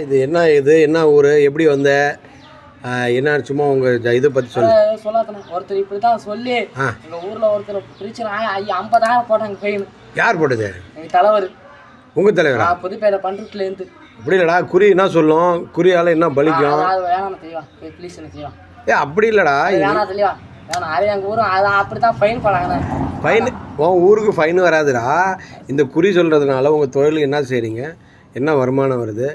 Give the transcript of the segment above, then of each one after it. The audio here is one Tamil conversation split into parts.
இது என்ன ஊர், எப்படி வந்த, என்ன சும்மா உங்கள் இதை பற்றி சொல்லு. சொல்லாத்தண்ணா ஒருத்தர் இப்படி தான் சொல்லி எங்கள் ஊரில் ஒருத்தர் பிரச்சனை 50,000 போட்டாங்க ஃபைன். யார் போட்டது? எங்கள் தலைவர். உங்கள் தலைவரா? புதுப்பேட்டை பண்ருட்டிலேருந்து. அப்படி இல்லைடா, குறி என்ன சொல்லும், குறியால் என்ன பலிக்கும்? வேணாம் தெளிவா ப்ளீஸ் என்ன செய்வா. அப்படி இல்லைடா, வேணாம் தெளிவா வேணாம். அது எங்கள் ஊரும் அதான் அப்படி தான் ஃபைன் போடாங்கண்ணே. ஃபைன் உன் ஊருக்கு ஃபைன் வராதுடா. இந்த குறி சொல்கிறதுனால உங்கள் தொழிலுக்கு என்ன செய்கிறீங்க, என்ன வருமானம் வருது,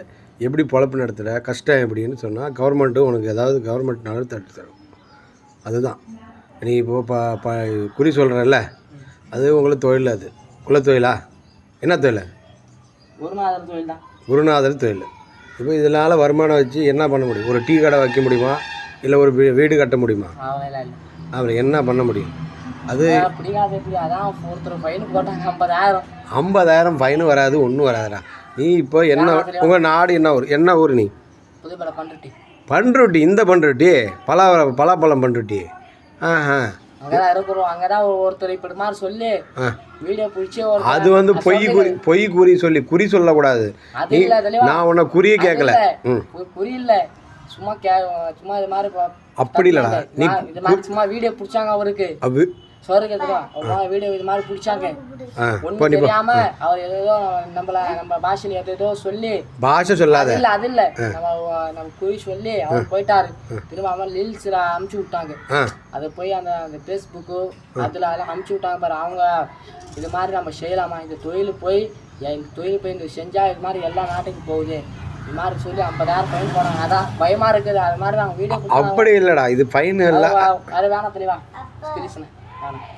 எப்படி பொழப்பு நடத்துகிற, கஷ்டம் எப்படின்னு சொன்னால் கவர்மெண்ட்டும் உனக்கு ஏதாவது கவர்மெண்ட்னால தட்டு தரும். அதுதான் நீ இப்போது குறி சொல்கிறல்ல, அது உங்களுக்கு தொழில். அது குலத்தொழிலா, என்ன தொழில்? குருநாதர் தொழில் தான். குருநாதர் தொழில். இப்போ இதனால் வருமானம் வச்சு என்ன பண்ண முடியும்? ஒரு டீ கடை வைக்க முடியுமா, இல்லை ஒரு வீடு கட்ட முடியுமா? அப்புறம் என்ன பண்ண முடியும்? அது அதான் ஒருத்தர் ஃபைன் போட்டாங்க 50,000 ஃபைனு வராது, ஒன்றும் வராதுடா. நீ இப்போ என்ன, உங்கள் நாடு என்ன ஊர் நீ? புதுப்பேட்டை பண்ருட்டி. பண்ருட்டி? இந்த பண்ருட்டி பலாப்பழம் பண்ருட்டி? அங்கதான் இருக்கிறோம். அங்கதான் ஒருத்தர் இப்படி மாதிரி சொல்லி வீடியோ பிடிச்சி அது வந்து பொய் குறி சொல்லி குறி சொல்லக்கூடாது. நான் உன்னை குறிய கேட்கல. குறி இல்ல, சும்மா இது மாதிரி அப்படி இல்லடா, நீ இது மாதிரி சும்மா வீடியோ பிடிச்சாங்க அவருக்கு. வீடியோ இது மாதிரி பிடிச்சாங்க. ஒன்றும் தெரியாம அவர் ஏதோ நம்ம பாஷையில ஏதோ சொல்லி பாஷை சொல்லாத. இல்ல அது இல்ல, நம்ம குறி சொல்லி அவர் போயிட்டாரு. திரும்ப அவன் ரீல்ஸ்ல அமுச்சு விட்டாங்க. அதை போய் அந்த ஃபேஸ்புக்கு அதுல அமுச்சு விட்டாங்க பாரு. அவங்க இது மாதிரி நம்ம செய்யலாமா, இந்த தொழில் போய் இந்த செஞ்சா இது மாதிரி எல்லா நாட்டுக்கு போகுது இது மாதிரி சொல்லி 50,000 ஃபைன் போனாங்க. அதான் பயமா இருக்குது. அது மாதிரி நாங்கள் வீடியோ. அப்படி இல்லடா, இது ஃபைன் இல்லை. அது வேணாம் தெளிவா வேணாம்.